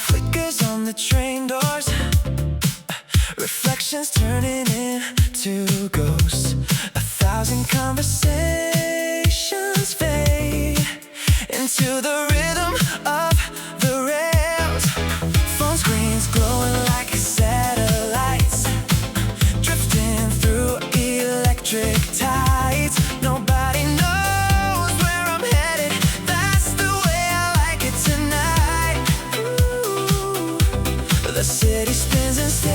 flickers on the train doors, reflections turning into ghosts. 1,000 conversations fade into the rhythm of the rails. Phone screens glowing like satellites, drifting through electric tides. Nobody knows where I'm headed. That's the way I like it tonight. Ooh, the city spins in stereo,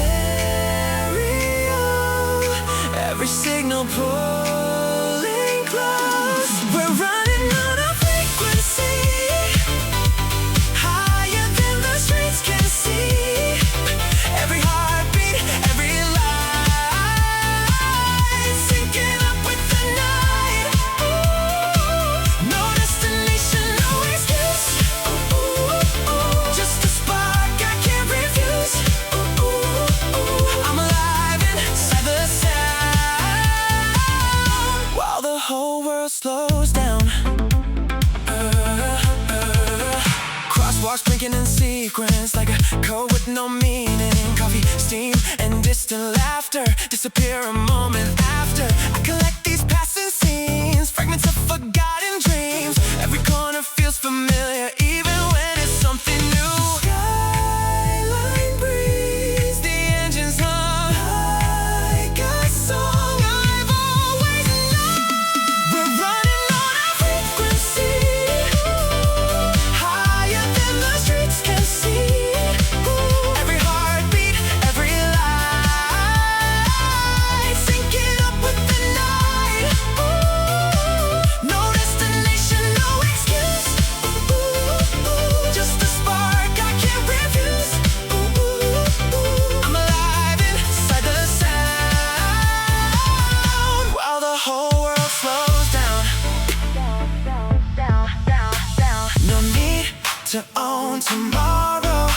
every signal pulling close. We're running on a frequency higher than the streets can see. Every heartbeat, every line syncing up with the night. Ooh, no destination, no excuse. Ooh, just a spark I can't refuse. Ooh, I'm alive inside the sound while the whole world slows down. Crosswalks blinking in sequence like a code with no meaning. Coffee, steam, and distant laughter disappear a moment after. I collect these passing scenes, fragments of forgotten dreams. Every corner feels familiar, even when it's something new. Skyline breeze, the engines hum like a song I've always known. We're running on a frequency higher than the streets can see. Every heartbeat, every light syncing up with the night. No destination, no excuse. Just a spark I can't refuse. I'm alive inside the sound while the whole world slows down. No need to own tomorrow.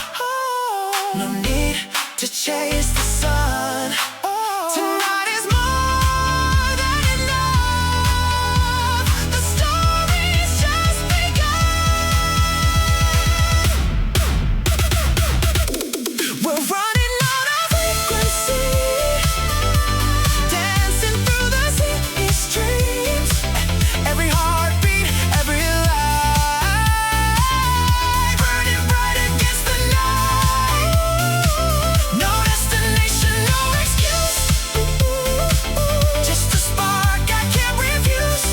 No need to chase the sun. Tonight is more than enough. The story's just begun. We're running on a frequency, dancing through the city streets. Every heartbeat, every light burning bright against the night. No destination, no excuse. Just a spark I can't refuse.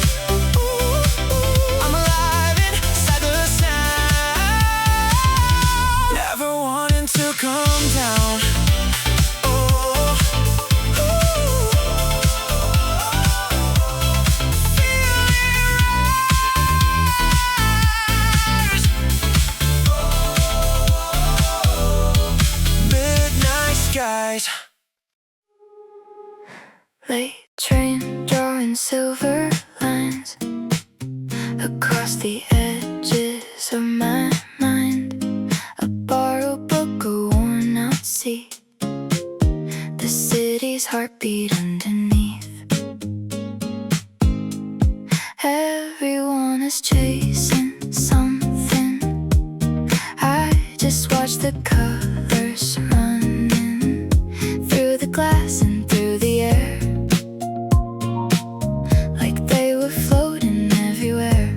I'm alive inside the sound, never wanting to come down. Midnight skies. Late train drawing silver lines across the edges of my mind. A borrowed book, a worn out seat, the city's heartbeat underneath. Everyone is chasing something. I just watch the colors running through the glass and through the air, like they were floating everywhere.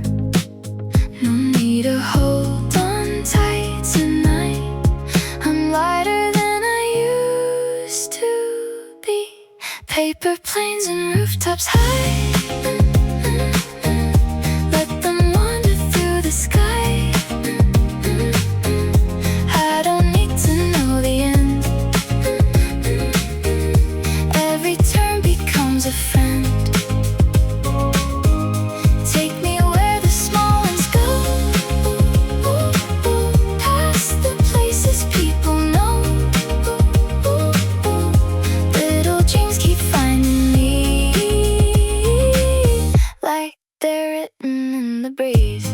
No need to hold on tight tonight. I'm lighter than I used to be. Paper planes and rooftops high. Let them wander through the sky. I don't need to know the end. Every turn becomes a friend. Take me where the small ones go, past the places people know. Little dreams keep finding me, like they're written in the breeze.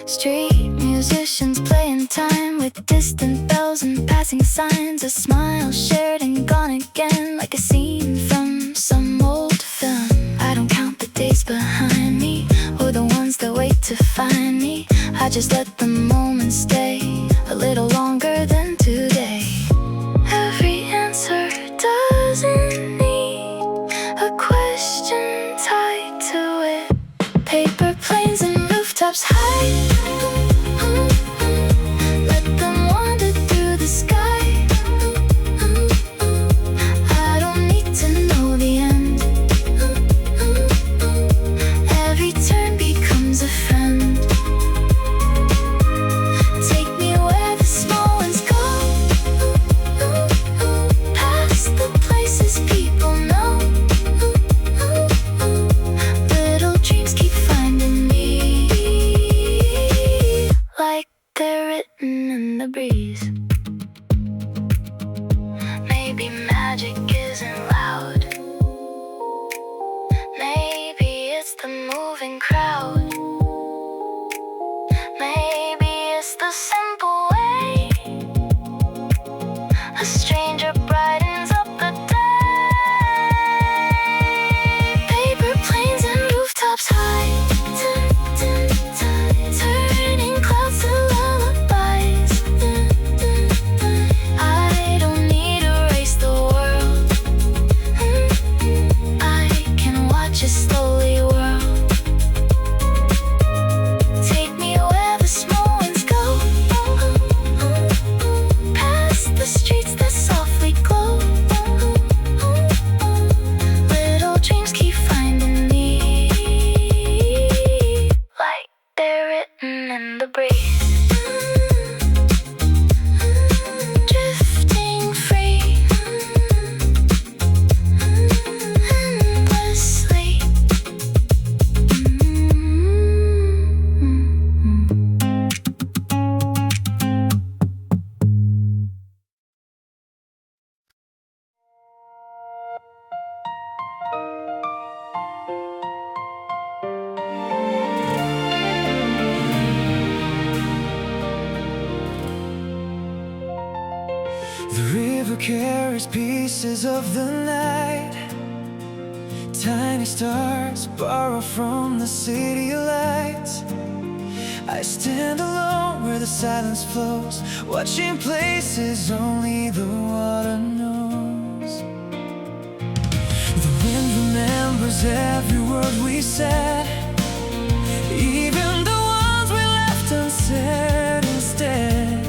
Street musicians playing time with distant bells and passing signs. A smile shared and gone again, like a scene from some old film. I don't count the days behind me or the ones that wait to find me. I I just let the moment stay a little longer than today. Every answer doesn't need a question tied to it. Paper planes and rooftops high. Let them wander through the sky. I don't need to know the end. Every turn becomes a friend. Take me where the small ones go, past the places people know. Little dreams keep finding me, like they're written in the breeze. Maybe magic isn't loud. Maybe it's the moving crowd. Maybe it's the simple way a stranger brightens up the day. Paper planes and rooftops high, turning clouds to lullabies. I don't need to race the world. I can watch it slowly whirl. Take me where the small ones go, past the streets that softly glow. Little dreams keep finding me, like they're written in the breeze. Drifting free, endlessly. The river carries pieces of the night. Tiny stars borrow from the city lights. I stand alone where the silence flows, watching places only the water knows. The wind remembers every word we said, even the ones we left unsaid instead.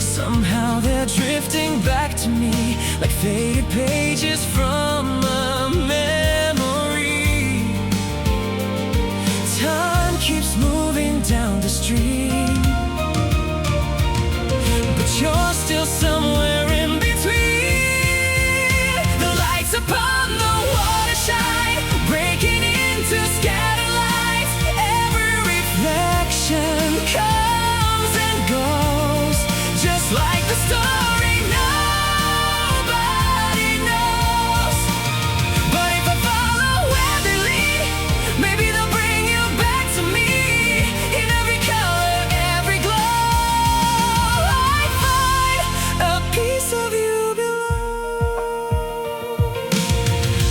Somehow they're drifting back to me like faded pages from a memory. Time keeps moving down the stream, but you're still somewhere in between. The lights upon the water shine, breaking into scattered lights. Every reflection comes and goes, just like the story nobody knows. But if I follow where they lead, maybe they'll bring you back to me. In every color, every glow, I find a piece of you below.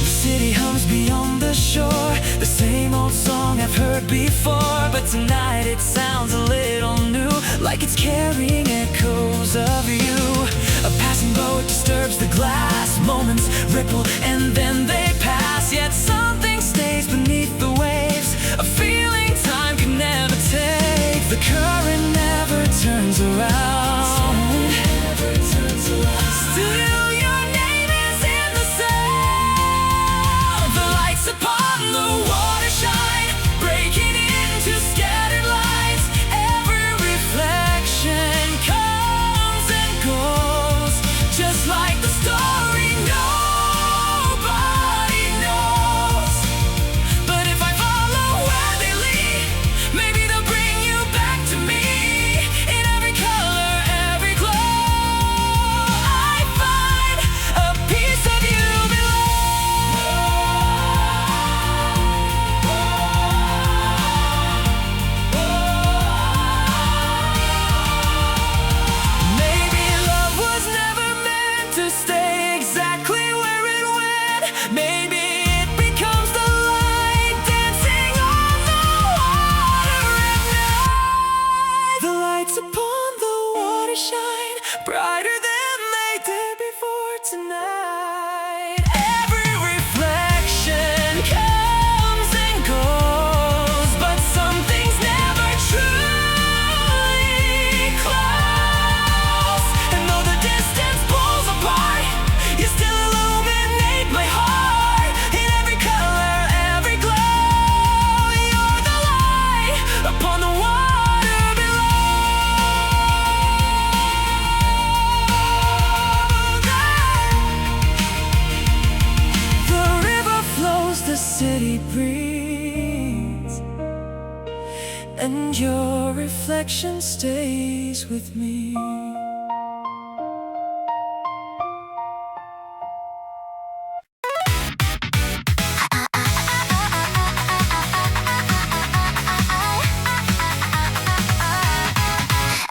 The city hums beyond the shore, the same old song I've heard before, but tonight it sounds a little new, like it's carrying echoes of you. A passing boat disturbs the glass, moments ripple and then they pass, yet something stays beneath the waves, a feeling time can never take. The current never turns around. Still your name is in the sound. The lights upon the water shine, breaking into scattered lights. Every reflection comes and goes, just like the story nobody reflects upon the water shine brighter than they did before tonight. Every reflection comes and goes, but some things never truly close. And though the distance pulls apart, you still illuminate my heart. In every color, every glow, you're the light upon the water below. The river flows, the city breathes, and your reflection stays with me.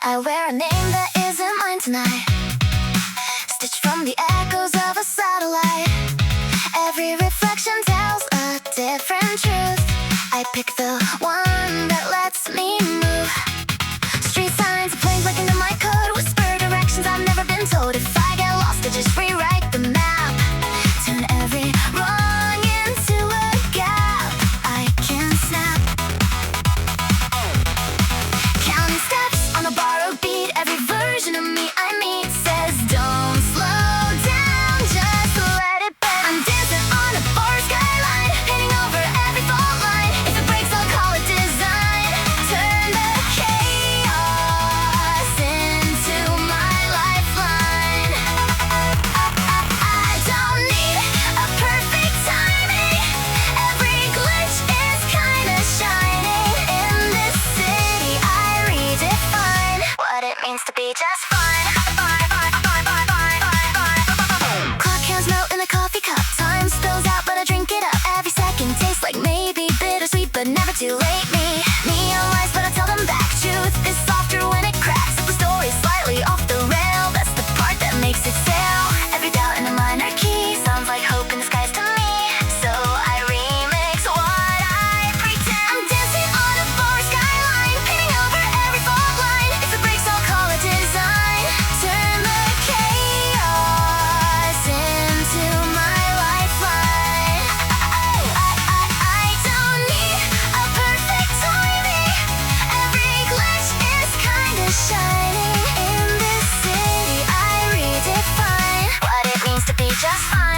I wear a name that isn't mine tonight, stitched from the echoes of a satellite. Every reflection tells a different truth. I pick the one that lets me move. Street signs, planes breaking into my code, whisper directions I've never been told. If I get lost, I just rewrite the map, turn every wrong into a gap I can snap. Counting steps on a borrowed beat, every version of me I meet says don't slow down, just let it burn. I'm dancing on a forest skyline, painting over every fault line. If it breaks, I'll call it design. Turn the chaos into my lifeline. I don't need a perfect timing, every glitch is kinda shining. In this city I redefine what it means to be just fine. Clock hands melt in a coffee cup, time spills out but I drink it up. Every second tastes like maybe bittersweet but never too late. Neon lights but I tell them back. Truth is softer when it cracks. If the story's slightly off the rail, that's the part that makes it sail. Every doubt in a minor key sounds like hope in the skies to me, so I remix what I pretend. I'm dancing on a forest skyline, painting over every fault line. If it breaks, I'll call it design. Turn the chaos into my lifeline. I don't need a perfect timing, every glitch is kinda shining. In this city I redefine what it means to be just fine.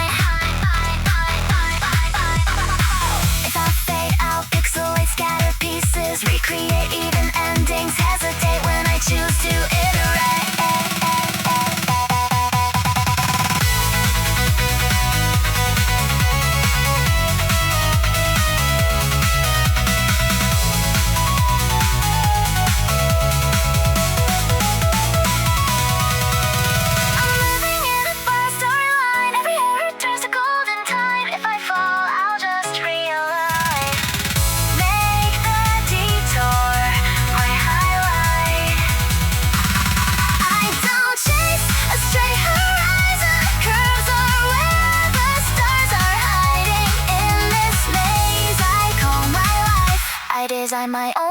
If I fade out, pixelate, scatter pieces, recreate even endings, hesitate when I choose to iterate. I'm living in a fire storyline, every error turns to golden time. If I fall, I'll just realign. Make the detour my highlight. I don't chase a straight horizon, curves are where the stars are hiding. In this maze I call my life, I design my own